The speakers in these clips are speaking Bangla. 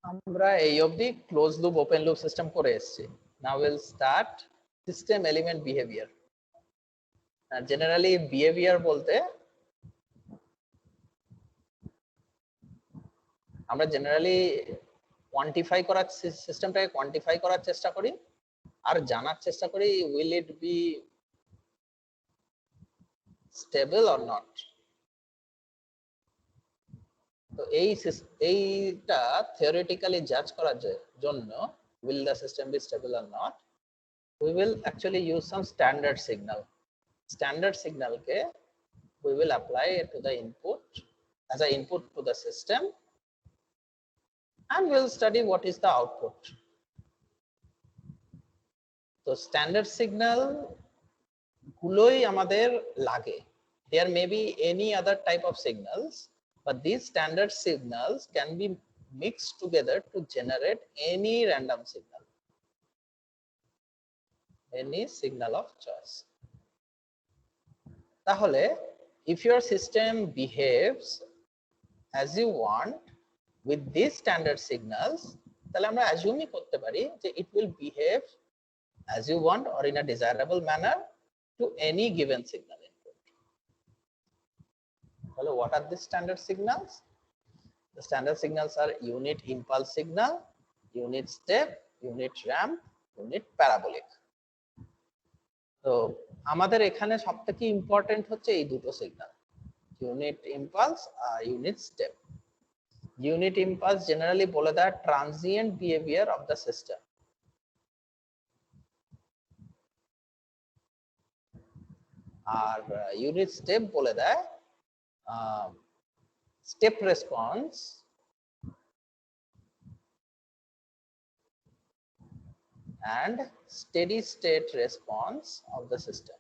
আমরা এই অবধি close loop open loop system করে এসেছি। Now will start system element behaviour. Generally behaviour বলতে আমরা জেনারেলি কোয়ান্টিফাই করার সিস্টেমটাকে কোয়ান্টিফাই করার চেষ্টা করি আর জানার চেষ্টা করি will it be stable or not. তো এইটা থিওরিটিক্যালি জাজ করার জন্য will the system be stable or not, we will actually use some standard signal. Standard signal ke we will apply to the input as an input to the system and we'll study what is the output. So standard signal গুলোই আমাদের লাগে. There may be any other type of signals, but these standard signals can be mixed together to generate any random signal, any signal of choice. তাহলে if your system behaves as you want with these standard signals, তাহলে আমরা assume করতে পারি যে it will behave as you want or in a desirable manner to any given signal input. Well, what are the standard signals? The standard signals are unit impulse signal, unit step, unit ramp, unit parabolic. তো আমাদের এখানে সবথেকে ইম্পর্টেন্ট হচ্ছে এই দুটো সিগন্যাল, ইউনিট ইম্পালস আর unit step. Unit impulse generally বলে দেয় transient behaviour of the system, আর ইউনিট স্টেপ বলে দেয় step response and steady state response of the system.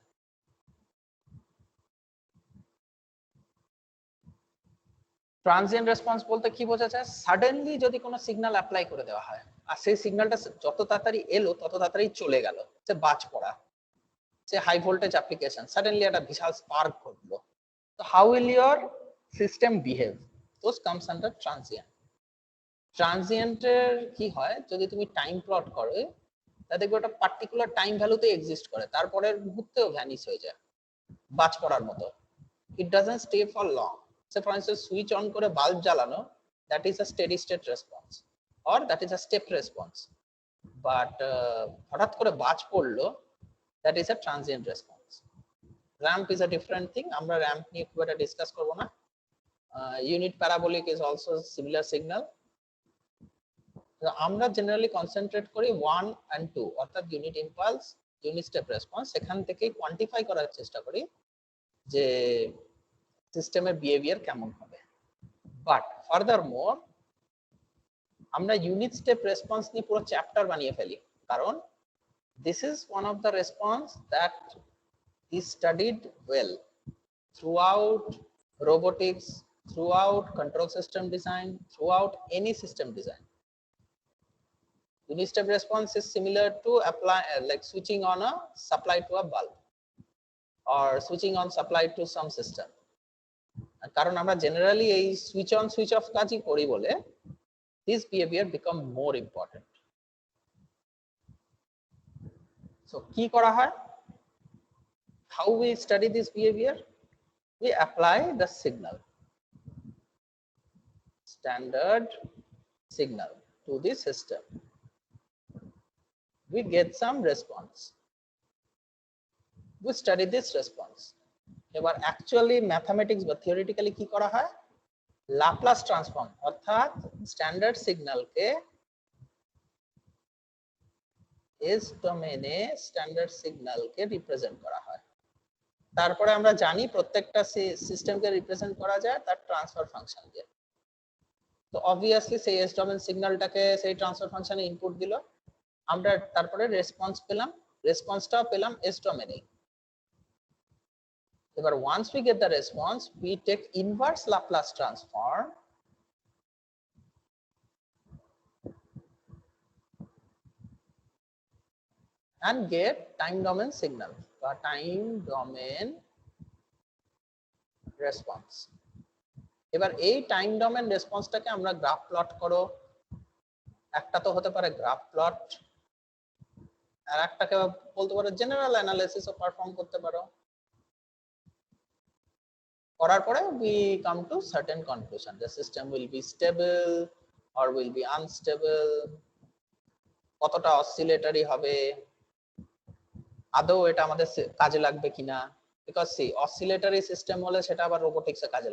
Transient response বলতে কি বোঝা যায়? সাডেনলি যদি কোনো সিগন্যাল অ্যাপ্লাই করে দেওয়া হয় আর সেই সিগন্যালটা যত তাড়াতাড়ি এলো তত তাড়াতাড়ি চলে গেল, সে বাজ পড়া, সে হাই ভোল্টেজ অ্যাপ্লিকেশন, সাডেনলি একটা বিশাল স্পার্ক ঘটলো, তো how will your system behave? Those comes under transient. ট্রানজিয়েন্টের কি হয়, যদি তুমি টাইম প্লট করো তা দেখবে একটা পার্টিকুলার টাইম ভ্যালুতে এক্সিস্ট করে, তারপরের মুহূর্তেও ভ্যানিশ হয়ে যায় বাজ পড়ার মতো। It doesn't stay for long. Say for instance switch on করে বাল্ব জ্বালানো, that is a steady state response or that is a step response. But হঠাৎ করে বাজ পড়লো, that is a transient response. Ramp is a different thing, আমরা র্যাম্প নিয়ে খুব একটা ডিসকাস করবো না। Unit parabolic is also similar signal. আমরা জেনারেলি কনসেন্ট্রেট করি 1 and 2 অর্থাৎ unit impulse, unit step response. সেখান থেকেই কোয়ান্টিফাই করার চেষ্টা করি যে সিস্টেমের বিহেভিয়ার কেমন হবে। বাট ফার্দার মোর আমরা ইউনিট স্টেপ রেসপন্স নিয়ে পুরো চ্যাপ্টার বানিয়ে ফেলি, কারণ this is one of the response that is studied well throughout robotics, throughout control system design, throughout any system design. Unit step response is similar to apply like switching on a supply to a bulb or switching on supply to some system. কারণ আমরা জেনারেলি এই সুইচ অন সুইচ অফ কাজই করি বলে this behavior become more important. So কি করা হয়? How we study this behavior? We apply the signal, standard signal to the system. We get some response. We study this response. এবার অ্যাকচুয়ালি ম্যাথমেটিক্স বা থিওরিটিক্যালি কি করা হয়? লাপ্লাস ট্রান্সফর্ম অর্থাৎ স্ট্যান্ডার্ড সিগন্যালকে এস ডোমেনে স্ট্যান্ডার্ড সিগন্যালকে রিপ্রেজেন্ট করা হয়। তারপরে আমরা জানি প্রত্যেকটা সিস্টেমকে রিপ্রেজেন্ট করা যায় তার ট্রান্সফার ফাংশন দিয়ে। তো অবভিয়াসলি সেই এস ডোমেন সিগন্যালটাকে সেই ট্রান্সফার ফাংশনে ইনপুট দিল, আমরা তারপরে রেসপন্স পেলাম, রেসপন্সটাও পেলাম এস ডোমেনে। এবার once we get the response, we take inverse Laplace transform and get time domain signal or time domain response. এবার এই টাইম ডোমেন রেসপন্সটাকে আমরা গ্রাফ প্লট করো একটা তো হতে পারে গ্রাফ প্লট, আর একটাকে বলতে পারো জেনারেল অ্যানালিসিসও পারফর্ম করতে পারো। করার পরে we come to certain conclusion, the system will be stable or will be unstable, কতটা অসিলেটরি হবে, আদৌ এটা আমাদের কাজে লাগবে কিনা। বিকজ সি অসিলেটরি সিস্টেম হলে সেটা আবার রোবোটিক্সে কাজে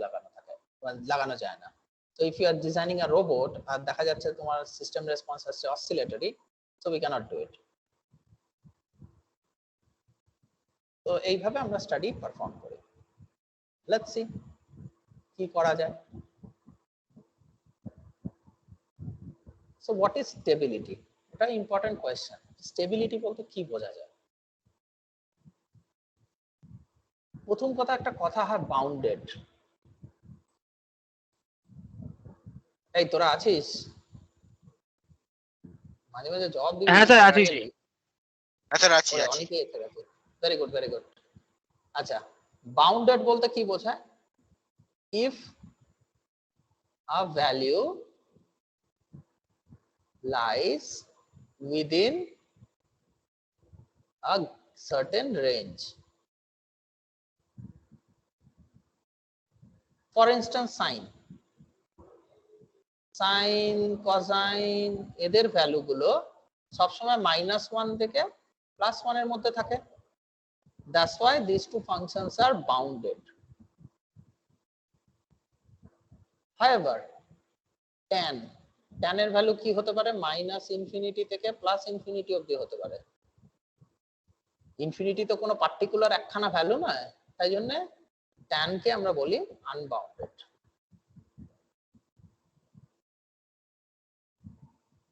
লাগানো যায় না। তো if you are designing a robot আর দেখা যাচ্ছে তোমার সিস্টেম রেসপন্স আসছে oscillatory, so we can't do it. তো এইভাবে আমরা স্টাডি পারফর্ম করি। লেটস সি কি করা যায়। So what is stability? এটা ইম্পর্টেন্ট কোয়েশ্চেন। স্টেবিলিটি বলতে কি বোঝা যায়? প্রথম কথা, একটা কথা হয় বাউন্ডেড। এই তোরা আছিস? মাঝে মাঝে জবাব দিবি। হ্যাঁ স্যার আছি। হ্যাঁ স্যার আছি। অনেকেই এসে গেছে। Very good very good. আচ্ছা, বাউন্ডেড বলতে কি বোঝায়? If a value lies within a certain range. For instance, sin, cosine এদের ভ্যালু গুলো সবসময় -1 থেকে +1 এর মধ্যে থাকে। That's why these two functions are bounded. However, tan এর ভ্যালু কি হতে পারে? -ইনফিনিটি থেকে +ইনফিনিটি অবধি হতে পারে। ইনফিনিটি তো কোনো পার্টিকুলার একখানা ভ্যালু নয়, তাই জন্য tan কে আমরা বলি আনবাউন্ডেড।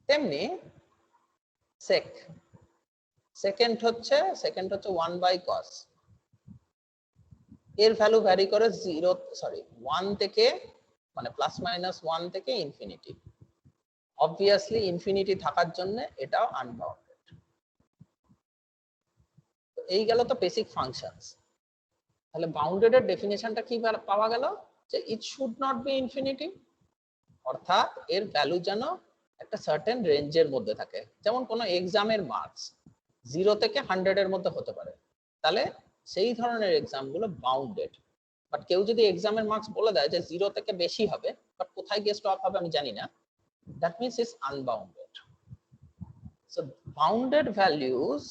তেমনি সেকেন্ড হচ্ছে 1/cos। এর ভ্যালু ভ্যারি করে 1 থেকে মানে +-1 থেকে ইনফিনিটি। অবভিয়াসলি ইনফিনিটি থাকার জন্য এটাও আনবাউন্ডেড। এই গেল তো বেসিক ফাংশনস। তাহলে বাউন্ডেড এর ডেফিনেশনটা কি পাওয়া গেল? যে it should not be infinity, অর্থাৎ এর ভ্যালু যেন একটা সার্টেন রেঞ্জের মধ্যে থাকে। যেমন কোনো এক্সামের মার্কস 0 থেকে 100 এর মধ্যে হতে পারে, তাহলে সেই ধরনের এক্সাম গুলো বাউন্ডেড। বাট কেউ যদি এক্সামের মার্কস বলে দেয় যে 0 থেকে বেশি হবে, বাট কোথায় গিয়ে স্টপ হবে আমি জানি না, that means it's unbounded. So bounded values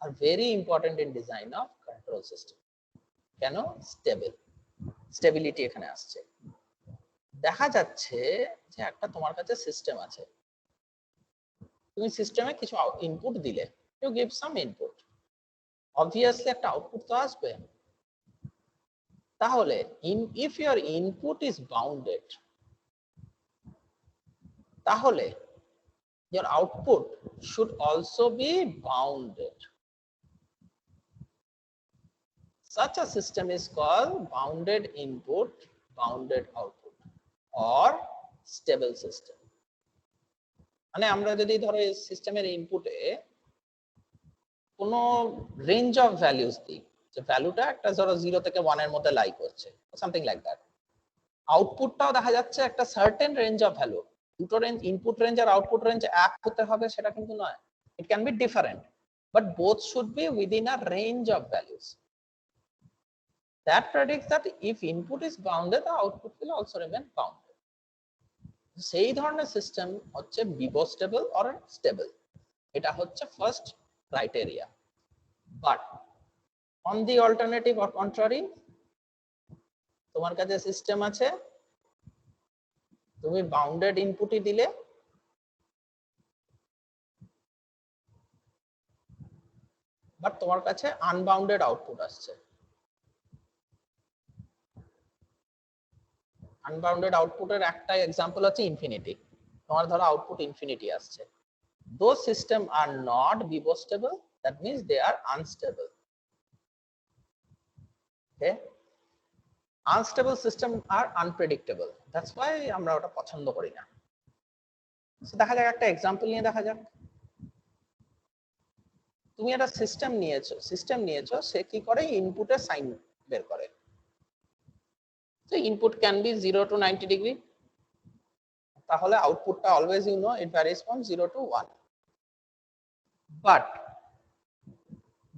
are very important in design of control system. কেন? স্টেবিলিটি এখানে আসছে। দেখা যাচ্ছে যে একটা তোমার কাছে সিস্টেম আছে, তুমি সিস্টেমে কিছু ইনপুট দিলে, you give some input, obviously একটা আউটপুট তো আসবে। তাহলে if your input is bounded, তাহলে your output should also be bounded. Such a system is called bounded input, bounded output or stable system. মানে আমরা যদি ধরো এই সিস্টেমের ইনপুটে কোনো রেঞ্জ অফ ভ্যালুস দিই, যে ভ্যালুটা একটা ধরো 0 থেকে 1 এর মধ্যে লাই করছে, সামথিং লাইক দ্যাট, আউটপুটটাও দেখা যাচ্ছে একটা সার্টেন রেঞ্জ অফ ভ্যালু। দুটো রেঞ্জ, ইনপুট রেঞ্জ আর আউটপুট রেঞ্জ এক হতে হবে সেটা কিন্তু নয়, it can be different, but both should be within a range of values. That predicts that if input is bounded, the output will also remain bounded. সেই ধরনের সিস্টেম হচ্ছে বিবো-স্টেবল অর স্টেবল। এটা হচ্ছে first criteria. But on the alternative or contrary, তোমার কাছে সিস্টেম আছে, তুমি বাউন্ডেড ইনপুটই দিলে, বাট তোমার কাছে আনবাউন্ডেড আউটপুট আসছে। আনবাউন্ডেড আউটপুটের একটা এক্সাম্পল হচ্ছে ইনফিনিটি। তোমার ধরো আউটপুট ইনফিনিটি আসছে। Those systems are not বিবো-স্টেবল, that means they are unstable. Okay? Unstable system are unpredictable. That's why আমরা ওটা পছন্দ করি না। So দেখা যাক একটা এক্সাম্পল নিয়ে দেখা যাক। তুমি একটা সিস্টেম নিয়েছো, সে কি করে? ইনপুটে সাইন বের করে। So input can be 0 to 90 degree. তাহলে আউটপুটটা always you know it varies from 0 to 1। But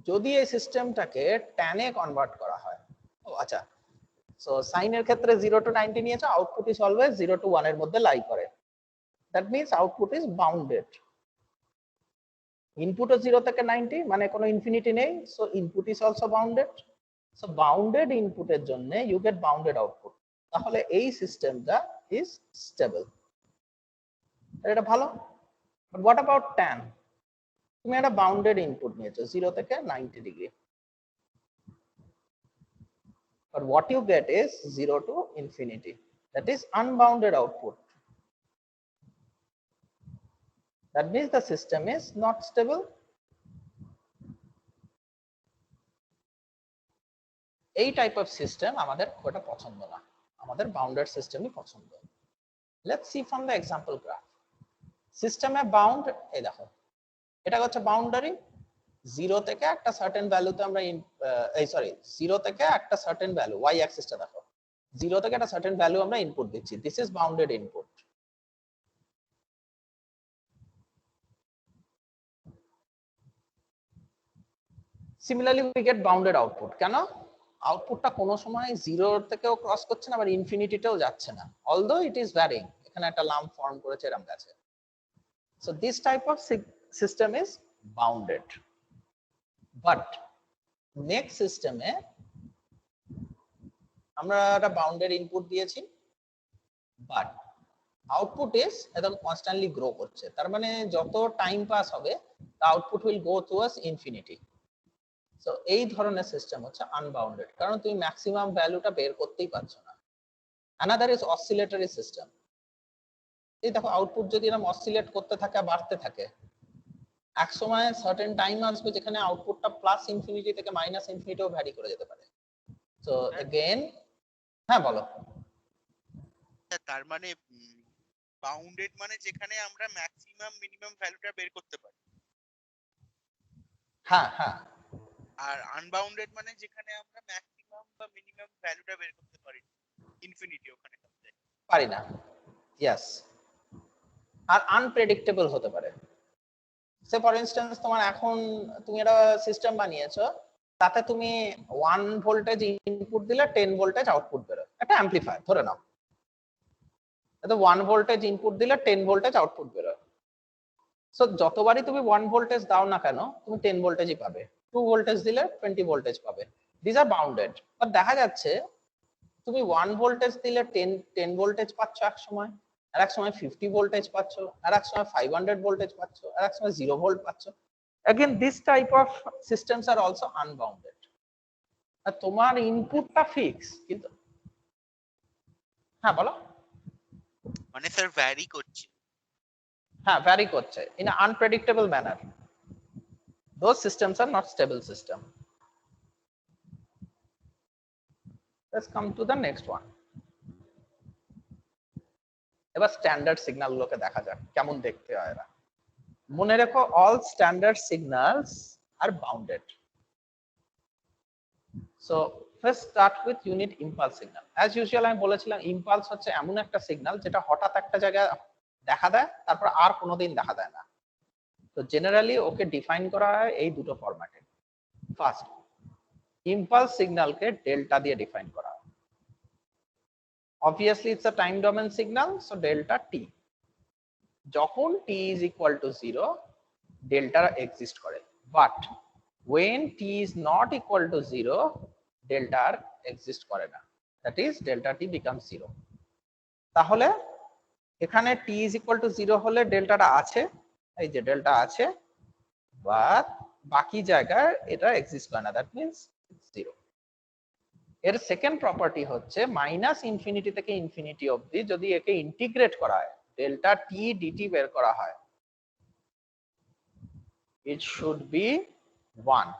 যদি এই সিস্টেমটাকে tan এ কনভার্ট করা হয়, ও আচ্ছা, সো সাইন এর ক্ষেত্রে 0 to 90 নিয়েছে, আউটপুট ইজ অলওয়েজ 0 to 1 এর মধ্যে লাই করে। That means output is bounded. ইনপুটও 0 থেকে 90 মানে কোনো ইনফিনিটি নেই, so input is also bounded. So bounded ইনপুটের জন্য ইউ গেট বাউন্ডেড আউটপুট। তাহলে এই সিস্টেমটা ইজ স্টেবল। এটা ভালো। But what about tan? তুমি একটা বাউন্ডেড ইনপুট নিয়েছো 0 থেকে 90 degree, but what you get is 0 to infinity, that is unbounded output. That means the system is not stable. এই টাইপ অফ সিস্টেম আমাদের খুব একটা পছন্দ না, আমাদের বাউন্ডেড সিস্টেমই পছন্দ। Let's see from the example graph. সিস্টেমে বাউন্ড, এই দেখো এটা হচ্ছে বাউন্ডারি। 0 থেকে একটা সার্টেন ভ্যালুতে আমরা এই সরি 0 থেকে একটা সার্টেন ভ্যালু, y অ্যাক্সিসটা দেখো, 0 থেকে একটা সার্টেন ভ্যালু আমরা ইনপুট দিচ্ছি, this is bounded input. Similarly we get bounded output. কেন? আউটপুটটা কোনো সময় 0 থেকেও ক্রস করছে না, আবার ইনফিনিটিতেও যাচ্ছে না, অলদো ইট ইজ ভ্যারিং। এখানে একটা লাম্প ফর্ম করেছে এরকম কাছে। So this type of system is bounded. But next সিস্টেমে আমরা একটা বাউন্ডেড ইনপুট দিয়েছি, বাট আউটপুট ইজ একদম কনস্ট্যান্টলি গ্রো করছে। তার মানে যত টাইম পাস হবে the output will go towards infinity. So এই ধরনের সিস্টেম হচ্ছে আনবাউন্ডেড, কারণ তুমি ম্যাক্সিমাম ভ্যালুটা বের করতেই পারছো না। Another is oscillatory system. এই দেখো আউটপুট যদি এরকম অসিলেট করতে থাকে, বাড়তে থাকে, এক সময় সার্টেন টাইম আসবে যেখানে আউটপুটটা প্লাস ইনফিনিটি থেকে মাইনাস ইনফিনিটিও ভ্যারি করে যেতে পারে। সো अगेन, হ্যাঁ বলো। তার মানে বাউন্ডেড মানে যেখানে আমরা ম্যাক্সিমাম মিনিমাম ভ্যালুটা বের করতে পারি, হ্যাঁ হ্যাঁ। আর আনবাউন্ডেড মানে যেখানে আমরা ম্যাক্সিমাম বা মিনিমাম ভ্যালুটা বের করতে পারি, ইনফিনিটি ওখানে পারি না। ইয়েস। আর আনপ্রেডিক্টেবল হতে পারে। সে ফর ইনস্ট্যান্স তোমার এখন তুমি একটা সিস্টেম বানিয়েছো, তাতে তুমি 1 ভোল্টেজ ইনপুট দিলে 10 ভোল্টেজ আউটপুট বেরোয়, একটা অ্যাম্পলিফায়ার ধরে নাও। তাতে 1 ভোল্টেজ ইনপুট দিলে 10 ভোল্টেজ আউটপুট বেরোয়। সো যতবারই তুমি 1 ভোল্টেজ দাও না কেন, তুমি 10 ভোল্টেজই পাবে। 2 ভোল্টেজ দিলে 20 ভোল্টেজ পাবে। This R bounded. বাট দেখা যাচ্ছে তুমি 1 ভোল্টেজ দিলে 10 ভোল্টেজ পাচ্ছ এক সময়, আর এক সময় 50 ভোল্টেজ পাচ্ছ, আর এক সময় 500 ভোল্টেজ পাচ্ছ, আর এক সময় 0 ভোল্ট পাচ্ছ। Again, this type of systems are also unbounded. আর তোমার ইনপুটটা ফিক্স, কিন্তু হ্যাঁ বলো। মানে স্যার ভ্যারি করছে। হ্যাঁ, ভ্যারি করছে in an unpredictable manner. Those systems are not stable system. Let's come to the next one. এবার স্ট্যান্ডার্ড সিগন্যাল গুলোকে দেখা যাক কেমন দেখতে হয় এরা। মনে রেখো, all standard signals are bounded. So first start with unit impulse signal. As usual আমি বলেছিলাম ইম্পালস হচ্ছে এমন একটা সিগন্যাল যেটা হঠাৎ একটা জায়গায় দেখা দেয়, তারপর আর কোনোদিন দেখা দেয় না। তো জেনারেলি ওকে ডিফাইন করা হয় এই দুটো ফরম্যাটে। ফার্স্ট, ইম্পালস সিগন্যালকে ডেল্টা দিয়ে ডিফাইন করা হয়। Obviously it's a time domain signal, so delta t. যখন t is equal to 0, delta exist করে, but when t is not equal to 0, delta exist করে না, that is delta t becomes 0. তাহলে এখানে t is equal to 0 হলে ডেল্টাটা আছে, এই যে ডেল্টা আছে, বাট বাকি জায়গায় এটা এক্সিস্ট করে না, that means 0. এর সেকেন্ড প্রপার্টি হচ্ছে মাইনাস ইনফিনিটি থেকে ইনফিনিটি অবধি যদি একে ইন্টিগ্রেট করা হয়, ডেল্টা টি ডিটি বের করা হয়, ইট শুড বি 1.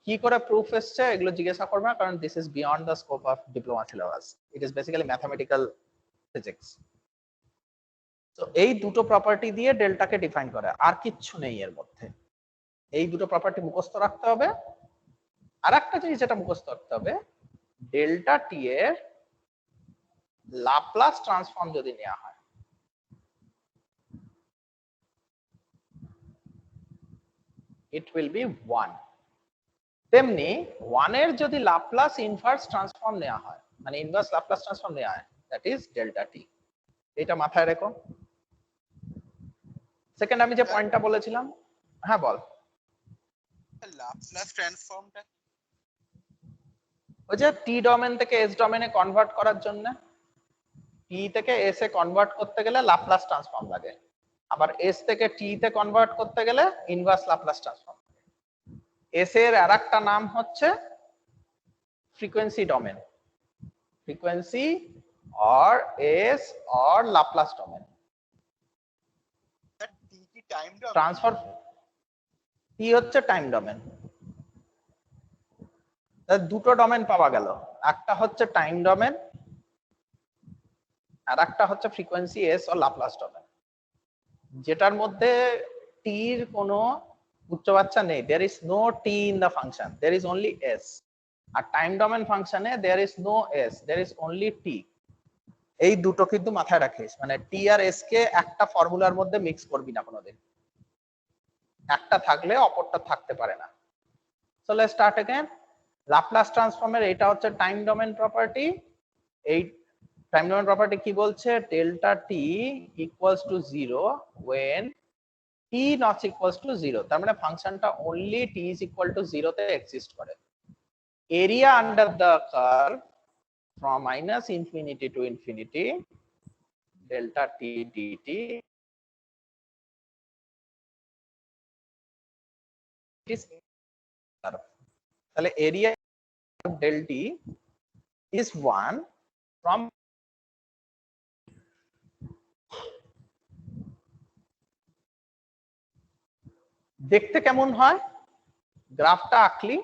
কি করে প্রুফ এসছে এগুলো জিজ্ঞাসা করবে না, কারণ this is beyond the scope of diploma syllabus. It is basically mathematical physics. তো এই দুটো প্রপার্টি দিয়ে ডেল্টাকে ডিফাইন করে, আর কিচ্ছু নেই এর মধ্যে। এই দুটো প্রপার্টি মুখস্থ রাখতে হবে। আর একটা জিনিস যেটা মুখস্থ রাখতে হবে, ডেল্টা টি এর লাপ্লাস ট্রান্সফর্ম যদি নেওয়া হয়, it will be 1. তেমনি 1 এর যদি লাপ্লাস ইনভার্স ট্রান্সফর্ম নেওয়া হয়, মানে ইনভার্স লাপ্লাস ট্রান্সফর্ম নেওয়া হয়, দ্যাট ইজ ডেল্টা টি। এটা মাথায় রেখো। সেকেন্ড আমি যে পয়েন্টটা বলেছিলাম, হ্যাঁ বল। লাপ্লাস ট্রান্সফর্মটা ওই যে টি ডোমেন থেকে এস ডোমেনে কনভার্ট করার জন্য, টি থেকে এস এ কনভার্ট করতে গেলে লাপ্লাস ট্রান্সফর্ম লাগে, আবার এস থেকে টি তে কনভার্ট করতে গেলে ইনভার্স লাপ্লাস ট্রান্সফর্ম। এস এর আরেকটা নাম হচ্ছে frequency domain, frequency or S or Laplace domain. টি কি টাইম ডোমেন? ট্রান্সফার টি হচ্ছে টাইম ডোমেন। দুটো ডোমেন পাওয়া গেল, একটা হচ্ছে টাইম ডোমেন আর একটা হচ্ছে ফ্রিকোয়েন্সি এস ও লাপ্লাস ডোমেন, যেটার মধ্যে টির কোনো উচ্চবাচ্চা নেই। There is no T in the function, there is only S. আর টাইম ডোমেন ফাংশনে there is no S, there is only T. এই দুটো কিন্তু মাথায় রাখিস, মানে টি আর এস কে একটা ফর্মুলার মধ্যে মিক্স করবি না কোনোদিন, একটা থাকলে অপরটা থাকতে পারে না। So let's start again. Laplace ট্রান্সফর্মের এটা হচ্ছে টাইম ডোমেন প্রপার্টি। এই টাইম ডোমেন প্রপার্টি কি বলছে? Delta T equals to 0 when t not equals to 0, তার মানে ফাংশনটা only t is equal to 0 তে এক্সিস্ট করে। Area under the curve from minus infinity to infinity delta t dt is curve। তাহলে area del t is 1 from দেখতে কেমন হয় গ্রাফটা আঁকলি,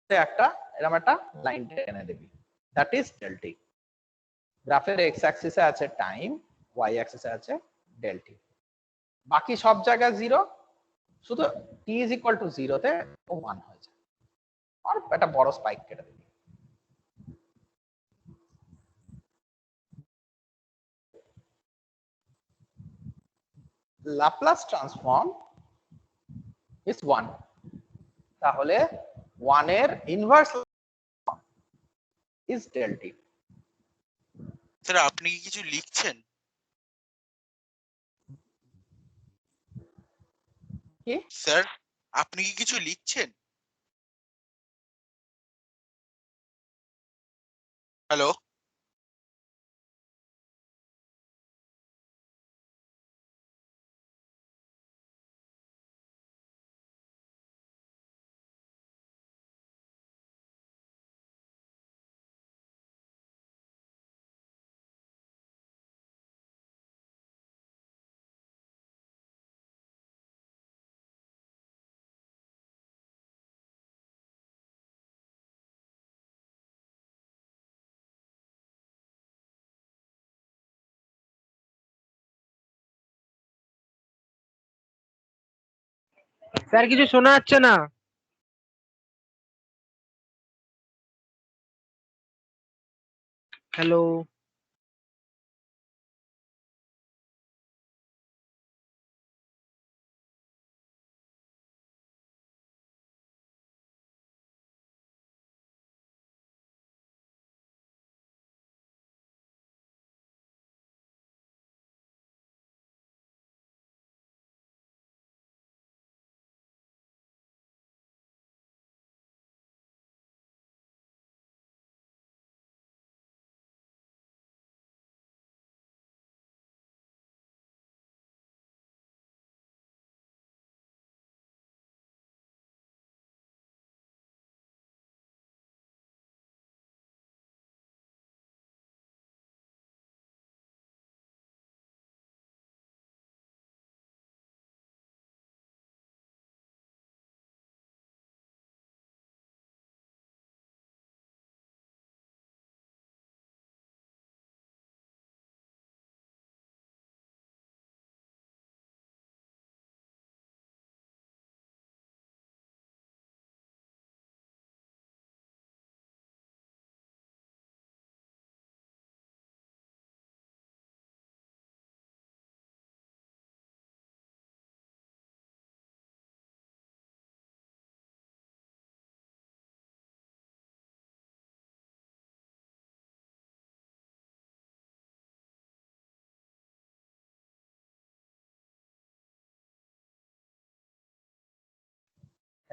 একটা এরকম একটা লাইন টেনে দিবি, দ্যাট ইজ del t। গ্রাফের এক্স অ্যাক্সিসে আছে টাইম, ওয়াই অ্যাক্সিসে আছে del t, বাকি সব জায়গায় 0, শুধু t is equal to 0 তে 1 হয়ে যায়। আর একটা বড় স্পাইক কেটে দিবি। Laplace transform is 1, তাহলে 1 এর inverse is del t। Sir আপনি কি কিছু লিখছেন? কি স্যার আপনি কি কিছু লিখছেন? হ্যালো? স্যার কিছু শোনা যাচ্ছে না। হ্যালো।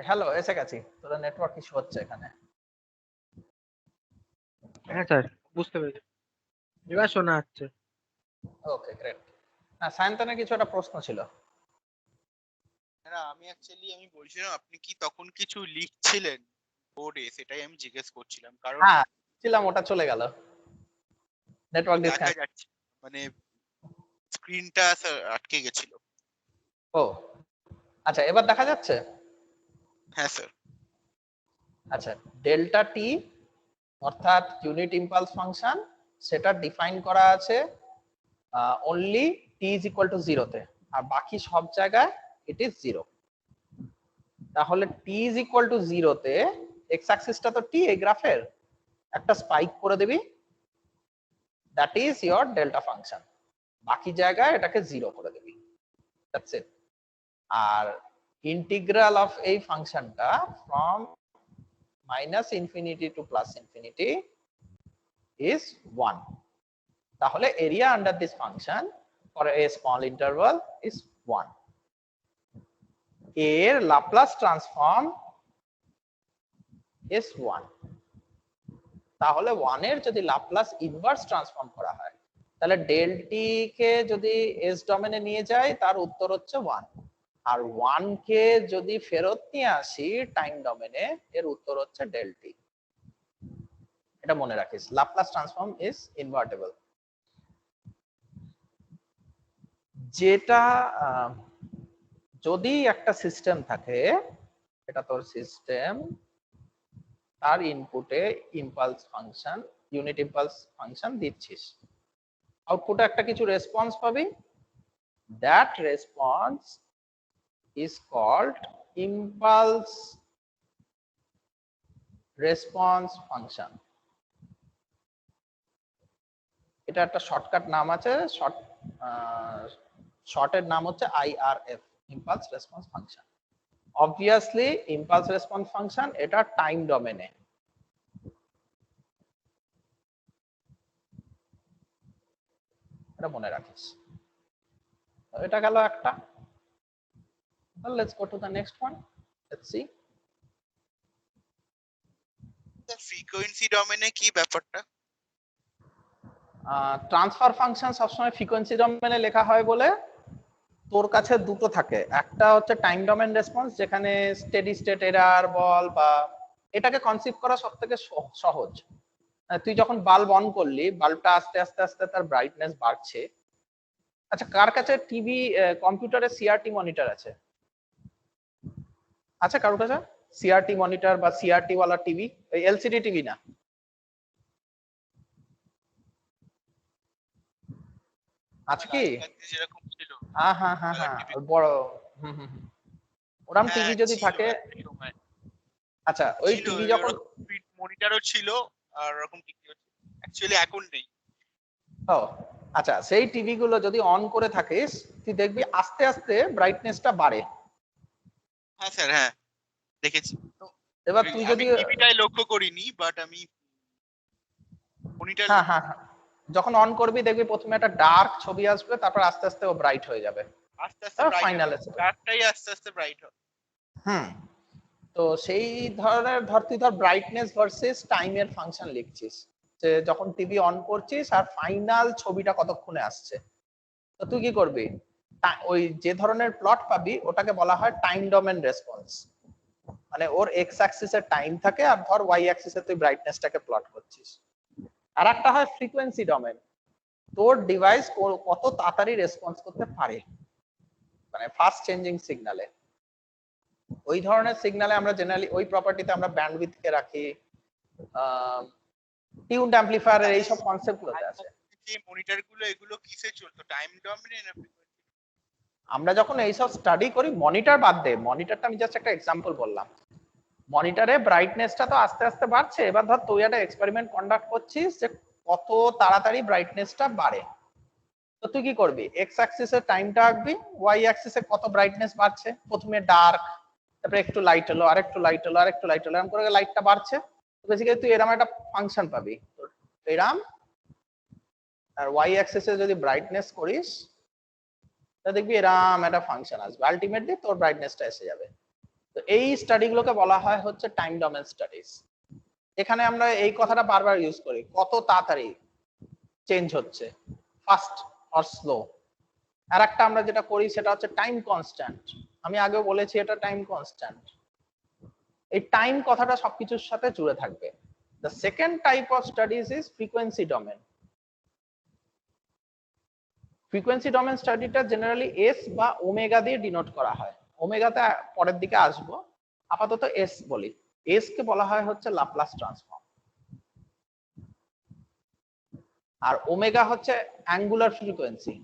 হ্যালো, এসে গেছি। তোর নেটওয়ার্ক ইস্যু হচ্ছে এখানে। হ্যাঁ স্যার, বুঝতে পেরেছি। এবার শোনা যাচ্ছে। ওকে, গ্রেট। সায়ন্তনের কিছু একটা প্রশ্ন ছিল। না আমি আমি বলছিলাম আপনি কি তখন কিছু লিখছিলেন বোর্ডে, সেটাই আমি জিজ্ঞেস করছিলাম, কারণ হ্যাঁ, ছিলাম, ওটা চলে গেল। নেটওয়ার্ক দেখা ডিসকানেক্ট। যাচ্ছে মানে স্ক্রিনটা আটকে গেছিল। ও আচ্ছা, এবার দেখা যাচ্ছে? হ্যাঁ স্যার। আচ্ছা, ডেল্টা টি অর্থাৎ ইউনিট ইম্পালস ফাংশন, সেটা ডিফাইন করা আছে only t is equal to জিরোতে, আর বাকি সব জায়গায় ইট ইজ জিরো। তাহলে টি ইজ ইকুয়াল টু জিরোতে এক্স অ্যাক্সিসটা তো টি, এই গ্রাফের একটা স্পাইক করে দিবি, that is your delta function. বাকি জায়গায় এটাকে জিরো করে দিবি, দ্যাটস ইট। আর ইন্টিগ্রাল অফ এই ফাংশনটা from minus infinity to plus infinity is 1। তাহলে area under this function for a small interval is 1। এর লাপ্লাস ট্রান্সফর্ম ইজ 1। তাহলে 1 এর যদি লাপ্লাস ইনভার্স ট্রান্সফর্ম করা হয়, তাহলে ডেল টি কে যদি এস ডোমেনে নিয়ে যায়, তার উত্তর হচ্ছে 1। আর 1 কে যদি ফেরত নিয়ে আসি টাইম ডোমেনে, এর উত্তর হচ্ছে ডেল টি। এটা মনে রাখিস, লাপ্লাস ট্রান্সফর্ম ইজ ইনভার্টেবল। যেটা যদি একটা সিস্টেম থাকে, এটা তোর সিস্টেম, তার ইনপুটে impulse function, unit impulse function দিচ্ছিস, আউটপুটে একটা কিছু রেসপন্স পাবি, that response is called impulse response function. এটা একটা শর্টকাট নাম আছে, শর্টের নাম হচ্ছে IRF, impulse response function. Obviously impulse response function এটা টাইম ডোমেনে। এটা মনে রাখিস। এটা গেল একটা। Let's go to the next one. Let's see. Frequency ডোমেনে কি ব্যাপারটা? ট্রান্সফার ফাংশন সবসময় ফ্রিকোয়েন্সি ডোমেনে লেখা হয় বলে তোর কাছে দুটো থাকে, একটা হচ্ছে টাইম ডোমেন রেসপন্স, যেখানে স্টেডি স্টেট এরার বল, বা এটাকে কনসিভ করা সবথেকে সহজ। তুই যখন বাল্ব অন করলি, বাল্বটা আস্তে আস্তে আস্তে তার ব্রাইটনেস বাড়ছে। আচ্ছা, কার কাছে টিভি কম্পিউটারে সিআরটি মনিটর আছে? আচ্ছা, কারোর কাছে সিআরটি মনিটর বা সিআরটি ওয়ালা টিভি, এলসিডি টিভি না? আছে কি? যেরকম ছিল। হ্যাঁ হ্যাঁ হ্যাঁ হ্যাঁ, বড়। হুম হুম হুম। ওরকম টিভি যদি থাকে, আচ্ছা ওই ছিল, টিভি যখন মনিটরও ছিল আর ওরকম টিভিও ছিল। অ্যাকচুয়ালি এখন নেই। ও আচ্ছা, সেই টিভি গুলো যদি অন করে থাকিস, তুই দেখবি আস্তে আস্তে ব্রাইটনেসটা বাড়ে। হ্যাঁ স্যার, হ্যাঁ দেখেছি। এবার তুই আমি যদি টিভিটাই লক্ষ্য করিনি, বাট আমি মনিটর হ্যাঁ হ্যাঁ হ্যাঁ, যখন অন করবি দেখবি প্রথমে একটা ডার্ক ছবি আসবে, তারপর আস্তে আস্তে ও ব্রাইট হয়ে যাবে, আস্তে আস্তে তারপর ব্রাইট ফাইনালে হবে, ডার্কটাই আস্তে আস্তে ব্রাইট হবে। হুম। তো সেই ধরনের ধর, তুই ধর ব্রাইটনেস ভার্সেস টাইমের ফাংশন লিখছিস, যে যখন টিভি অন করছিস আর ফাইনাল ছবিটা কতক্ষণে আসছে। তো তুই কি করবি, ওই যে ধরনের প্লট পাবি ওটাকে বলা হয় টাইম ডোমেন রেসপন্স। মানে ওর এক্স অ্যাক্সিসের টাইম থাকে, আর ধর ওয়াই অ্যাক্সিসে তুই ব্রাইটনেসটাকে প্লট করছিস। আর একটা হয় ফ্রিকোয়েন্সি ডোমেন, তোর ডিভাইস কত তাড়াতাড়ি রেসপন্স করতে পারে, মানে ফাস্ট চেঞ্জিং সিগনালে। ওই ধরনের সিগনালে আমরা জেনারেলি ওই প্রপার্টিতে আমরা ব্যান্ডউইথ কে রাখি, টিউনড অ্যাম্পলিফায়ারের এই সব কনসেপ্ট গুলোতে আছে। যে মনিটর গুলো, এগুলো কিসে চলতো, টাইম ডোমেনে না ফ্রিকোয়েন্সি? আমরা যখন এইসব স্টাডি করি, মনিটর বাদ দে, মনিটরটা আমি জাস্ট একটা এক্সাম্পল বললাম। মনিটরে ব্রাইটনেসটা তো আস্তে আস্তে বাড়ছে, এবার ধর তুই একটা এক্সপেরিমেন্ট কন্ডাক্ট করছিস যে কত তাড়াতাড়ি ব্রাইটনেসটা বাড়ে। তো তুই কি করবি, এক্স অ্যাক্সিসের টাইমটা আঁকবি, ওয়াই অ্যাক্সিসে কত ব্রাইটনেস বাড়ছে, প্রথমে ডার্ক, তারপরে একটু লাইট হলো, আরেকটু লাইট হলো, আরেকটু লাইট হলো, এরকম করে লাইটটা বাড়ছে। তো বেসিক্যালি তুই এরকম একটা ফাংশন পাবি, এরকম। আর ওয়াই অ্যাক্সিসে যদি ব্রাইটনেস করিস, তা দেখবি এরকম একটা ফাংশন আসবে, আলটিমেটলি তোর ব্রাইটনেসটা এসে যাবে। তো এই স্টাডিগুলোকে বলা হয় হচ্ছে টাইম ডোমেন স্টাডিজ। এখানে আমরা এই কথাটা বারবার ইউজ করি, কত তাড়াতাড়ি চেঞ্জ হচ্ছে, ফাস্ট অর স্লো। আর একটা আমরা যেটা করি সেটা হচ্ছে টাইম কনস্ট্যান্ট। আমি আগেও বলেছি এটা টাইম কনস্ট্যান্ট। এই টাইম কথাটা সবকিছুর সাথে জুড়ে থাকবে। The second type of studies is frequency domain. Frequency domain স্টাডিটা জেনারেলি এস বা ওমেগা দিয়ে ডিনোট করা হয়। ওমেগাতে পরের দিকে আসবো, আপাতত এস বলি। এস কে বলা হয় হচ্ছে লাপ্লাস ট্রান্সফর্ম, আর ওমেগা হচ্ছে অ্যাঙ্গুলার ফ্রিকোয়েন্সি।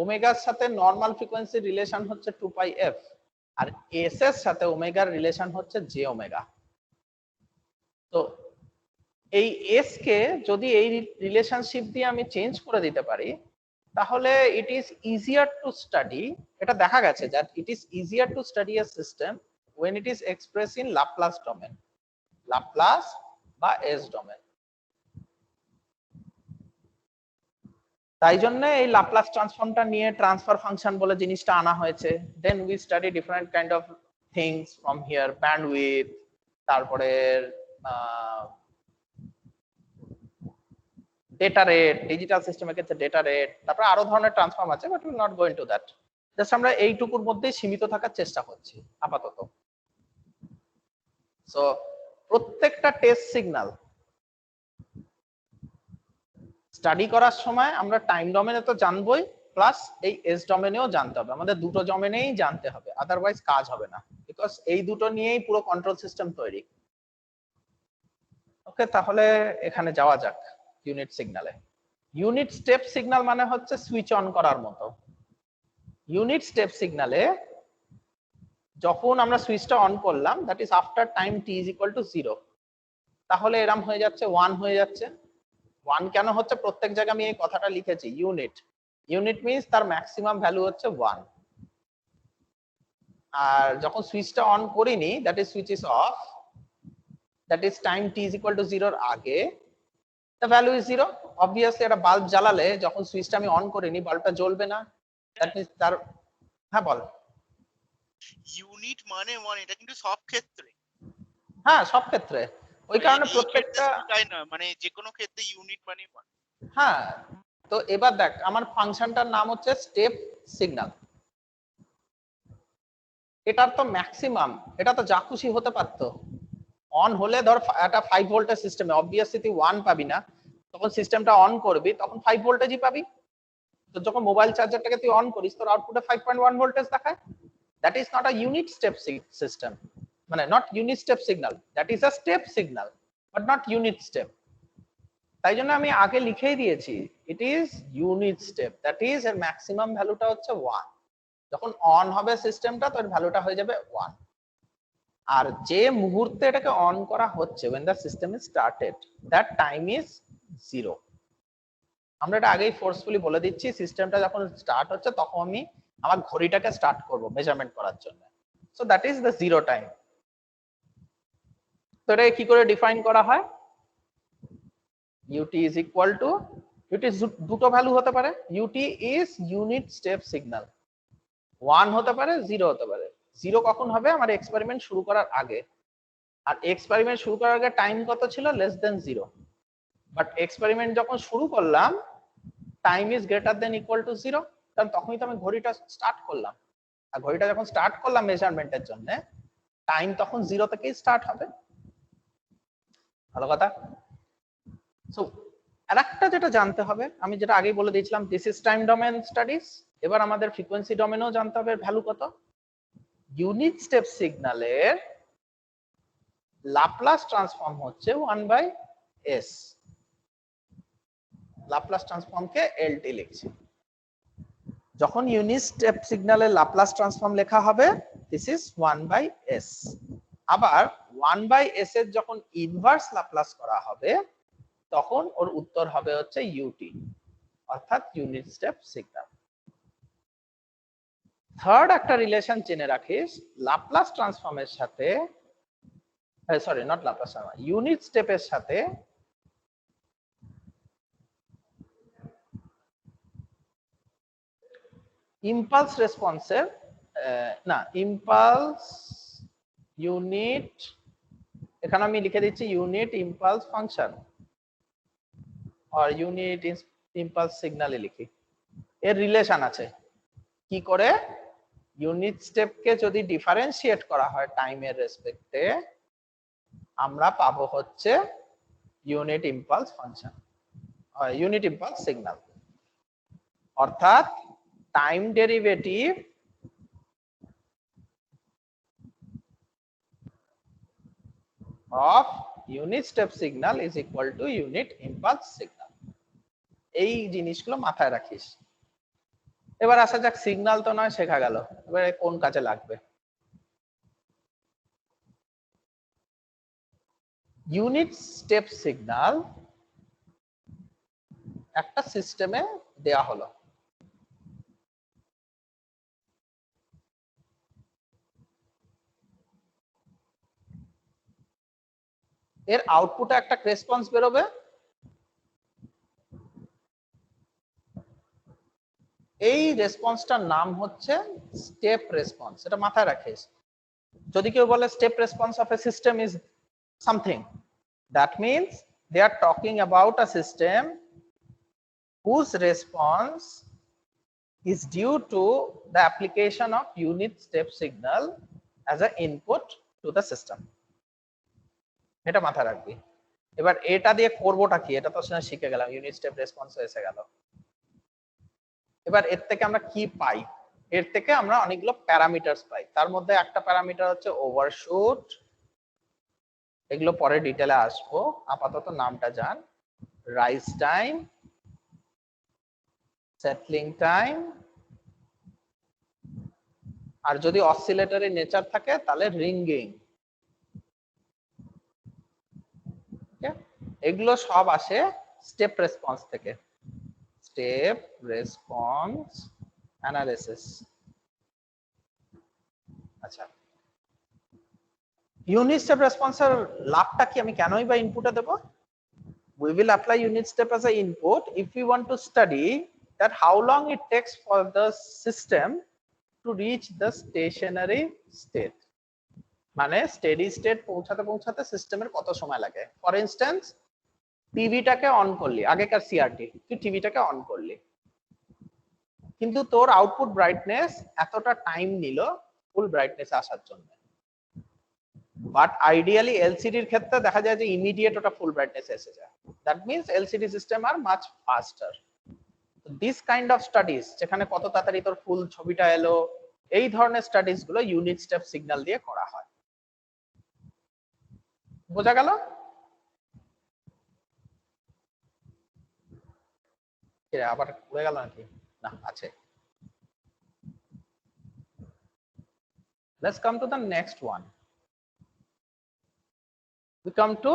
ওমেগার সাথে নর্মাল ফ্রিকোয়েন্সি রিলেশন হচ্ছে 2 পাই এফ, আর এস এর সাথে ওমেগার রিলেশন হচ্ছে জে ওমেগা। তো এই এস কে যদি এই রিলেশনশিপ দিয়ে আমি চেঞ্জ করে দিতে পারি, তাহলে it is easier to study. এটা দেখা গেছে that it is easier to study a system when it is expressed in Laplace domain, Laplace বা এস ডোমেন। তাই জন্য এই লাপ্লাস ট্রান্সফর্মটা নিয়ে ট্রান্সফার ফাংশন বলে জিনিসটা আনা হয়েছে। Then we study different kind of things from here, bandwidth, তারপরে ডেটা রেট, ডিজিটাল সিস্টেমের ক্ষেত্রে ডেটা রেট, তারপরে আরো ধরনের ট্রান্সফর্ম আছে, but will not go into that. Just আমরা এইটুকুর মধ্যেই সীমিত থাকার চেষ্টা করছি আপাতত। সো প্রত্যেকটা টেস্ট সিগন্যাল স্টাডি করার সময় আমরা টাইম ডোমেনে তো জানবই, প্লাস এই এস ডোমেনেও জানতে হবে। আমাদের দুটো ডোমেনেই জানতে হবে, আদারওয়াইজ কাজ হবে না, বিকজ এই দুটো নিয়েই পুরো কন্ট্রোল সিস্টেম তৈরি। ওকে, তাহলে এখানে যাওয়া যাক ইউনিট সিগন্যালে। ইউনিট স্টেপ সিগন্যাল মানে হচ্ছে সুইচ অন করার মতো। ইউনিট স্টেপ সিগন্যালে যখন আমরা সুইচটা অন করলাম, that is after time T is equal two 0, তাহলে এরম হয়ে যাচ্ছে 1 হয়ে যাচ্ছে। 1 কেন হচ্ছে? প্রত্যেক জায়গায় আমি এই কথাটা লিখেছি, ইউনিট। ইউনিট মিন্স তার ম্যাক্সিমাম ভ্যালু হচ্ছে 1। আর যখন সুইচটা অন করিনি, that is switch is of, that is time T is equal two 0 আগে, the value is 0. obviously একটা বাল্ব জ্বালালে যখন সুইচটা আমি অন করিনি, বাল্বটা জ্বলবে না। দ্যাট মিন্স তার, হ্যাঁ বল। ইউনিট মানে 1, এটা কিন্তু সব ক্ষেত্রে। হ্যাঁ, সব ক্ষেত্রে। ওই কারণে প্রত্যেকটা, তাই না, মানে যে কোনো ক্ষেত্রে ইউনিট মানে 1। হ্যাঁ। তো এবার দেখ, আমার ফাংশনটার নাম হচ্ছে স্টেপ সিগন্যাল। এটার তো ম্যাক্সিমাম, এটা তো যা খুশি হতে পারতো। অন হলে ধর একটা 5 ভোল্টের সিস্টেমে অবভিয়াসলি তুই 1 পাবি না, তখন সিস্টেমটা অন করবি, তখন 5 ভোল্টেজই পাবি। তো যখন মোবাইল চার্জারটাকে তুই অন করিস, তোর আউটপুটে 5.1 ভোল্টেজ দেখায়। That is not a unit step system, মানে not unit step signal. That is a step signal but not unit step. তাই জন্য আমি আগে লিখেই দিয়েছি, it is unit step, that is এর ম্যাক্সিমাম ভ্যালুটা হচ্ছে 1। যখন অন হবে সিস্টেমটা, তো এর ভ্যালুটা হয়ে যাবে 1। আর যে মুহূর্তে এটাকে অন করা হচ্ছে, when the system is started, that time is 0। আমরা এটা আগেই ফোর্সফুলি বলে দিচ্ছি, সিস্টেমটা যখন স্টার্ট হচ্ছে তখন আমি আমার ঘড়িটাকে স্টার্ট করব মেজারমেন্ট করার জন্য। So that is the 0 time. তো এটা কি করে ডিফাইন করা হয়? ut is equal to, ut দুটো ভ্যালু হতে পারে। ut is unit step signal, 1 হতে পারে, 0 হতে পারে। 0 কখন হবে? আমার এক্সপেরিমেন্ট শুরু করার আগে। আর এক্সপেরিমেন্ট শুরু করার আগে টাইম কত ছিল? Less than 0। বাট এক্সপেরিমেন্ট যখন শুরু করলাম, time is greater than equal to 0, কারণ তখনই তো আমি ঘড়িটা স্টার্ট করলাম। আর ঘড়িটা যখন স্টার্ট করলাম মেজারমেন্টের জন্য, টাইম তখন 0 থেকেই স্টার্ট হবে। ভালো কথা। সো আরেকটা যেটা জানতে হবে, আমি যেটা আগেই বলে দিয়েছিলাম, this is time domain studies. এবার আমাদের ফ্রিকোয়েন্সি ডোমেনও জানতে হবে ভ্যালু কত। ইউনিট স্টেপ সিগন্যালের লাপ্লাস ট্রান্সফর্ম হচ্ছে 1/s। লাপ্লাস ট্রান্সফর্মকে এলটি লিখছি। যখন ইউনিট স্টেপ সিগন্যালের লাপ্লাস ট্রান্সফর্ম লেখা হবে, দিস ইজ 1/s। আবার 1/s এর যখন ইনভার্স লাপ্লাস করা হবে, তখন ওর উত্তর হবে হচ্ছে ইউটি, অর্থাৎ ইউনিট স্টেপ সিগন্যাল। থার্ড একটা রিলেশন জেনে রাখিস, লাপ্লাস ট্রান্সফর্মের সাথে, sorry not Laplace transform, unit স্টেপের সাথে ইম্পালস রেসপন্সের না, ইম্পালস ইউনিট, এখানে আমি লিখে দিচ্ছি ইউনিট ইম্পালস ফাংশন আর ইউনিট ইম্পালস সিগন্যালে লিখি। এর রিলেশন আছে কি করে, ইউনিট স্টেপকে যদি ডিফারেন্সিয়েট করা হয় টাইমের রেসপেক্টে, আমরা পাবো হচ্ছে unit impulse function, unit impulse signal. অর্থাৎ time derivative of unit step signal is equal to unit impulse signal। এই জিনিসগুলো মাথায় রাখিস। এবার আসা যাক, সিগন্যাল তো নয় শেখা গেল, এবারে কোন কাজে লাগবে। ইউনিট স্টেপ সিগন্যাল একটা সিস্টেমে দেয়া হলো, এর আউটপুটে একটা রেসপন্স বেরোবে, এই রেসপন্সটার নাম হচ্ছে স্টেপ রেসপন্স। এটা মাথায় রাখিস। যদি কেউ বলে step response of a system is something, that means they are talking about a system whose response is due to the application of unit step signal as an input to the system। এটা মাথায় রাখবি। এবার এটা দিয়ে করবোটা কি, এটা তো শিখে গেলাম, ইউনিট স্টেপ রেসপন্স এসে গেল। এবার এর থেকে আমরা কি পাই, এর থেকে আমরা অনেকগুলো প্যারামিটারস পাই। তার মধ্যে একটা প্যারামিটার হচ্ছে ওভারশুট, এগুলো পরে ডিটেলে আসবো, আপাতত নামটা জান। রাইজ টাইম, সেটলিং টাইম, আর যদি অসিলেটরি নেচার থাকে তাহলে রিঙ্গিং। এগুলো সব আসে স্টেপ রেসপন্স থেকে, স্টেপ রেসপন্স অ্যানালিসিস। আচ্ছা, ইউনিট স্টেপ রেসপন্সের লাভটা কি, আমি কেনই বা ইনপুটে দেব? We will apply unit step as an input if we want to study that how long it takes for the system to reach the stationary state, মানে স্টেডি স্টেট পৌঁছাতে পৌঁছাতে সিস্টেমের কত সময় লাগে। ফর ইনস্ট্যান্স, টিভিটাকে অন করলি, আগেকার সিআরটি, তুই টিভিটাকে অন করলি, কিন্তু তোর আউটপুট ব্রাইটনেস এতটা টাইম নিল ফুল ব্রাইটনেস আসার জন্য। বাট আইডিয়ালি এলসিডির ক্ষেত্রে দেখা যায় যে ইমিডিয়েট ওটা ফুল ব্রাইটনেস এসে যায়। That means LCD system R much ফাস্টার। This kind of studies, যেখানে কত তাড়াতাড়ি তোর ফুল ছবিটা এলো, এই ধরনের স্টাডিজ গুলো ইউনিট স্টেপ সিগন্যাল দিয়ে করা হয়। বোঝা গেল? আবার উড়ে গেল নাকি? না, আছে। Let's come to the next one. We come to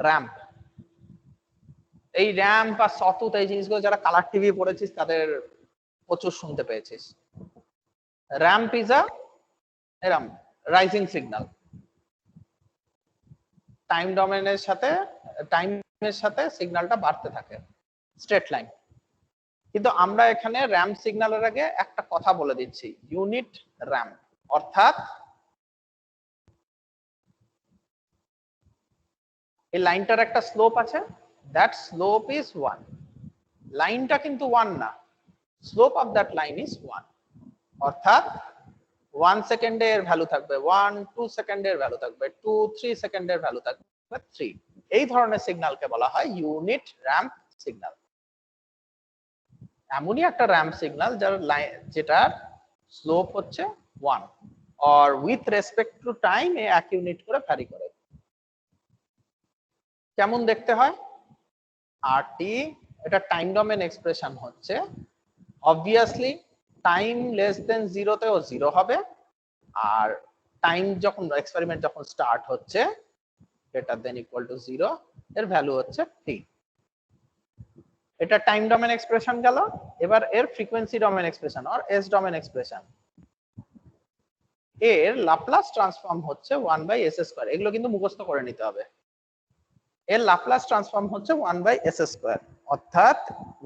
ramp. এই র্যাম্প আর সতুত, এই জিনিসগুলো যারা কালার টিভি পড়েছিস তাদের প্রচুর শুনতে পেয়েছিস। র্যাম্প ইজ আ এরম রাইজিং সিগন্যাল, টাইম ডোমেনের সাথে, টাইমের সাথে সিগন্যালটা বাড়তে থাকে, স্ট্রেট লাইন। কিন্তু আমরা এখানে র্যাম্প সিগন্যালের আগে একটা কথা বলে দিচ্ছি, ইউনিট র্যাম্প। অর্থাৎ এই লাইনটার একটা স্লোপ আছে, দ্যাট স্লোপ ইজ 1। লাইনটা কিন্তু 1 না, slope of that line is 1। অর্থাৎ 1 সেকেন্ডে এর ভ্যালু থাকবে 1, 2 সেকেন্ডে এর ভ্যালু থাকবে 2, 3 সেকেন্ডের ভ্যালু থাকবে 3। এই ধরনের সিগন্যালকে বলা হয় ইউনিট র্যাম্প সিগন্যাল। এমনই একটা র্যাম্প সিগন্যাল যেটার স্লোপ হচ্ছে 1 or with respect to time A 1 unit করে ভ্যারি করে। কেমন দেখতে হয়? RT, এটা টাইম ডোমেন এক্সপ্রেশন হচ্ছে, অবভিয়াসলি টাইম লেস দেন 0 তেও 0 হবে, আর টাইম যখন এক্সপেরিমেন্ট যখন স্টার্ট হচ্ছে গ্রেটার দেন ইকুয়াল টু 0, এর ভ্যালু হচ্ছে 3। এটা টাইম ডোমেন এক্সপ্রেশন গেল। এবার এর ফ্রিকোয়েন্সি ডোমেন এক্সপ্রেশন আর এস ডোমেন এক্সপ্রেশন, এর ল্যাপ্লাস ট্রান্সফর্ম হচ্ছে 1/s²। এগুলো কিন্তু মুখস্থ করে নিতে হবে। এর ল্যাপ্লাস ট্রান্সফর্ম হচ্ছে 1/s², অর্থাৎ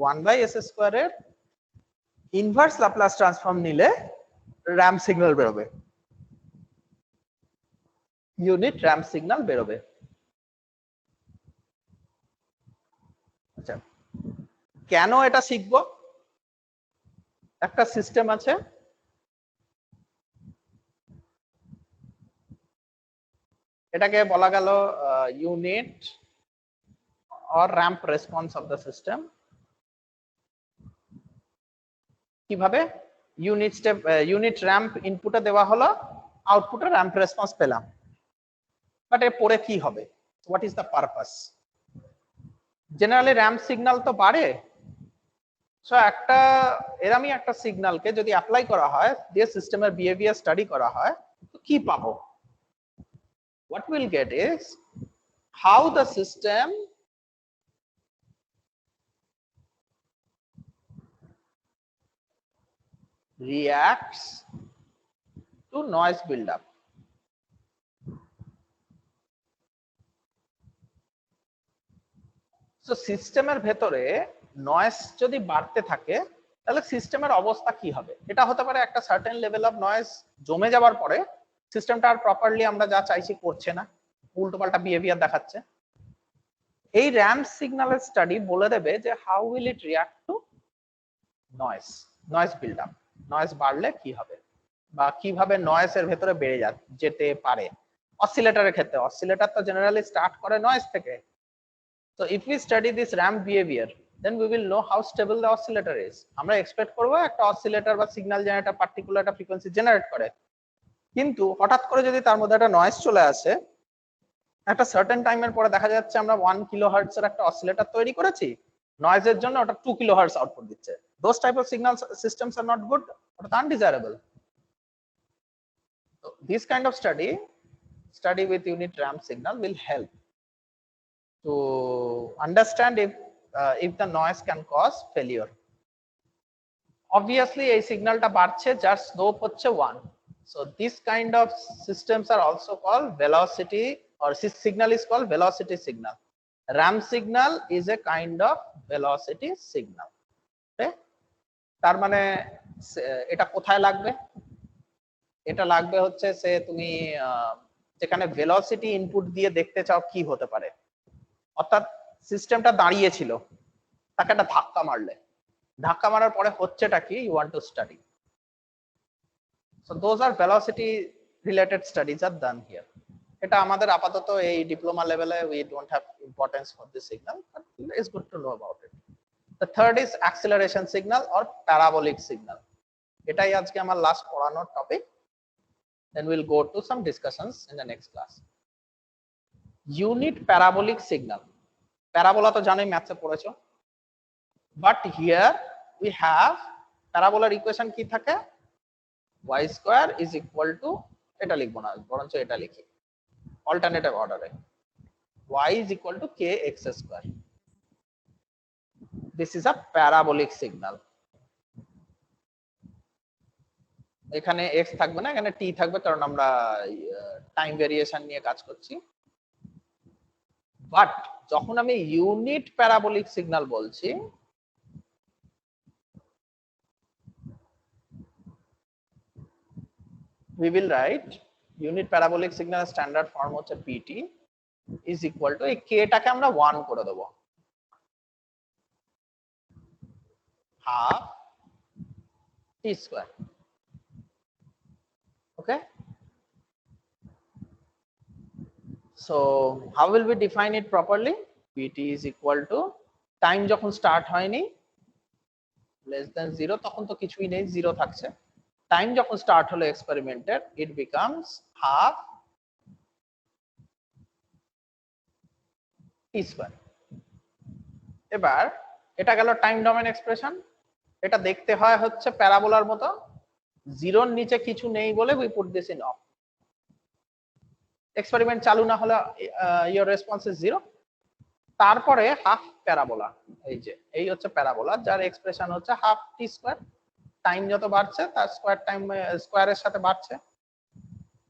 1/s² এর ইনভার্স ল্যাপ্লাস ট্রান্সফর্ম নিলে র্যাম সিগন্যাল বেরোবে, ইউনিট র্যাম সিগন্যাল বেরোবে। আচ্ছা, কেন এটা শিখবো? একটা সিস্টেম আছে, এটাকে বলা গেল unit or ramp response of the system. কিভাবে? ইউনিট র্যাম্প ইনপুটে দেওয়া হলো, আউটপুটে র্যাম্প রেসপন্স পেলাম, বাট এর পরে কি হবে? What is the purpose? Generally ramp signal তো বাড়ে, সো একটা এরকমই একটা সিগন্যালকে যদি অ্যাপ্লাই করা হয়, দিয়ে সিস্টেমের বিহেভিয়ার স্টাডি করা হয়, তো কি পাবো? What we'll get is how the system reacts to noise buildup. So সিস্টেমের ভেতরে নয়েজ যদি বাড়তে থাকে, তাহলে সিস্টেমের অবস্থা কি হবে? এটা হতে পারে একটা সার্টেন লেভেল অফ নয়েজ জমে যাওয়ার পরে সিস্টেমটা আর প্রপারলি আমরা যা চাইছি করছে না, উল্টোপাল্টা বিহেভিয়ার দেখাচ্ছে। এই র্যাম্প সিগন্যালের স্টাডি বলে দেবে যে how will it react two noise build up, noise বাড়লে কি হবে, বা কিভাবে নয়েজের ভেতরে বেড়ে যেতে পারে। অসিলেটরের ক্ষেত্রে, অসিলেটর তো জেনারেলি স্টার্ট করে নয়েজ থেকে। So if we study this ramp behavior, then we will know how stable the oscillator is. আমরা এক্সপেক্ট করব একটা অসিলেটর বা সিগন্যাল জেনারেটর পার্টিকুলার একটা ফ্রিকোয়েন্সি জেনারেট করে, কিন্তু হঠাৎ করে যদি তার মধ্যে একটা নয়েজ চলে আসে, একটা সার্টেন টাইমের পরে দেখা যাচ্ছে আমরা 1 কিলোহার্টজ এর একটা অসিলেটর তৈরি করেছি, নয়েজের জন্য ওটা 2 কিলোহার্টজ আউটপুট দিচ্ছে। Those type of signal systems are not good, ওটা undesirable. So this kind of study with unit ramp signal will help to understand if the noise can cause failure. Obviously এই সিগন্যালটা বাড়ছে, যার স্লোপ হচ্ছে 1, so this kind of systems are also called velocity, or this signal is called velocity signal. Ramp signal is a kind of velocity signal. Okay, তার মানে এটা কোথায় লাগবে? এটা লাগবে হচ্ছে সে তুমি যেখানে ভেলোসিটি ইনপুট দিয়ে দেখতে চাও কি হতে পারে, অর্থাৎ সিস্টেমটা দাঁড়িয়ে ছিল, তাকে একটা ধাক্কা মারলে, ধাক্কা মারার পরে হচ্ছেটা কি, you want to study. So those are velocity related studies are done here. এটা আমাদের আপাতত এই ডিপ্লোমা লেভেলে we don't have importance for this signal, but it's good to know about it. The third is acceleration signal or parabolic signal. এটাই আজকে আমার লাস্ট পড়ানোর topic. Then we'll go to some discussions in the next class. Unit parabolic signal. Parabola তো জানোই ম্যাথসে পড়েছো, বাট হিয়ার উই হ্যাভ প্যারাবোলার ইকুয়েশন কি থাকে, y square is equal to, এটা লিখবো না বরঞ্চ এটা লিখি অল্টারনেটিভ অর্ডারে, y is equal to kx square. This is a parabolic signal. এখানে x থাকবে না, এখানে t থাকবে, কারণ আমরা টাইম ভেরিয়েশন নিয়ে কাজ করছি। বাট যখন আমি ইউনিট প্যারাবোলিক সিগন্যাল বলছি, we will write unit parabolic signal standard form হচ্ছে pt is equal to, এই k টাকে আমরা 1 করে দেব, half t square. Okay, so how will we define it properly? pt is equal to, time যখন স্টার্ট হয়নি less than 0, তখন তো কিছুই নেই, 0 থাকছে। টাইম যখন স্টার্ট হলো এক্সপেরিমেন্টের, it becomes half t square. এবার এটা গেল টাইম ডোমেন এক্সপ্রেশন। এটা দেখতে হয় হচ্ছে প্যারাবোলার মতো, 0 এর নিচে কিছু নেই বলে we put this in off. Experiment চালু না হলে your response is 0। তারপরে হাফ প্যারাবোলা, এই যে এই হচ্ছে প্যারাবোলা, যার এক্সপ্রেশন হচ্ছে হাফ টি স্কয়ার। টাইম যত বাড়ছে তার স্কয়ার টাইম স্কয়ারের সাথে বাড়ছে।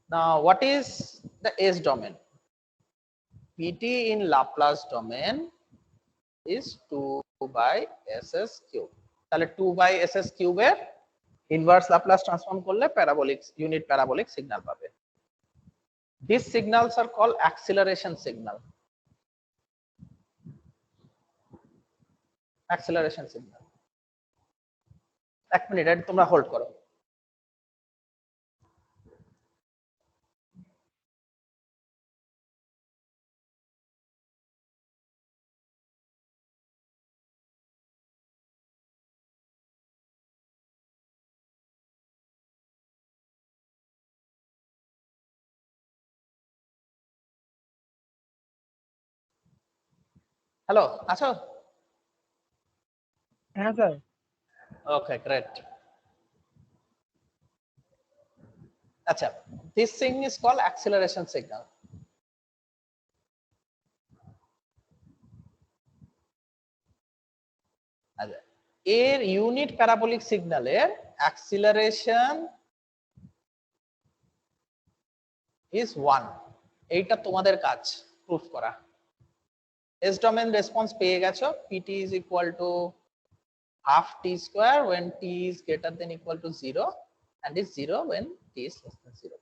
Now what is the s domain? pt in Laplace domain is 2 by ss cube. তাহলে 2 by ss cube এর ইনভার্স ল্যাপ্লাস ট্রান্সফর্ম করলে প্যারাবোলিক ইউনিট প্যারাবোলিক সিগন্যাল পাবে। These signals are called acceleration signal. Acceleration signal. এক মিনিট এটা তোমরা হোল্ড করো। হ্যালো, আছো? হ্যাঁ স্যার। Okay, great. আচ্ছা, this thing is called acceleration signal. আচ্ছা, এর ইউনিট প্যারাবোলিক সিগন্যালের অ্যাক্সিলারেশন is 1. এইটা তোমাদের কাজ প্রুফ করা। এস ডোমেন রেসপন্স পেয়ে গেছো, pt is equal to half t square when t is greater than equal to 0 and is 0 when t is less than 0.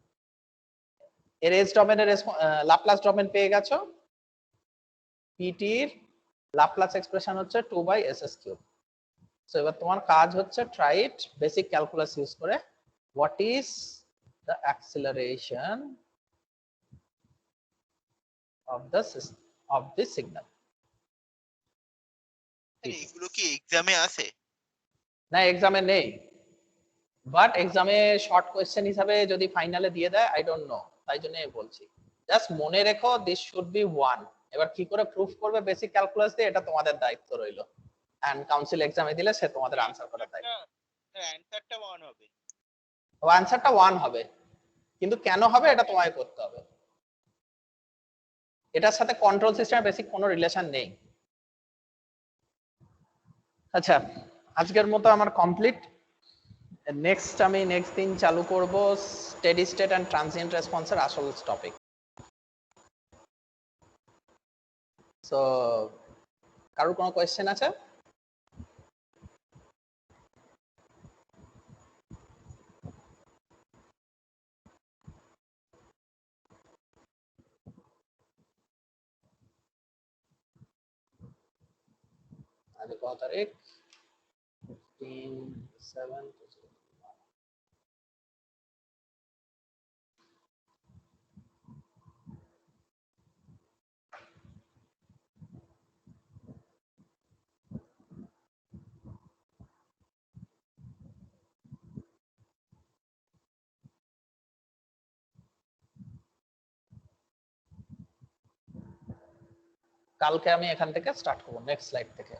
এর এস ডোমেনের লাপ্লাস ডোমেন পেয়ে গেছো, pt এর লাপ্লাস এক্সপ্রেশন হচ্ছে 2/s3। সো এবার তোমার কাজ হচ্ছে try it basic calculus use করে, what is the acceleration of the signal. এগুলো কি এক্সামে আসে? না, এক্সামে নেই, বাট এক্সামে শর্ট কোয়েশ্চেন হিসাবে যদি ফাইনালে দিয়ে দেয়, আই ডোন্ট নো, তাই জন্য বলছি। জাস্ট মনে রেখো দিস শুড বি 1। এবার কি করে প্রুফ করবে বেসিক ক্যালকুলাস দিয়ে, এটা তোমাদের দায়িত্ব রইলো। এন্ড কাউন্সিল এক্সামে দিলে সে তোমাদের আনসার করার দায়িত্ব। অ্যানসারটা 1 হবে। ও আনসারটা 1 হবে, কিন্তু কেন হবে এটা তোমায় করতে হবে। এটার সাথে কন্ট্রোল সিস্টেমের বেসিক কোনো রিলেশন নেই। আচ্ছা, আজকের মতো আমার কমপ্লিট। নেক্সট আমি নেক্সট দিন চালু করব স্টেডি স্টেট এন্ড ট্রানজিয়েন্ট রেসপন্সের আসল টপিক। সো কারোর কোনো কোয়েশ্চেন আছে? আজ কত তারিখ? 15/7। কালকে আমি এখান থেকে স্টার্ট করব, নেক্সট স্লাইড থেকে।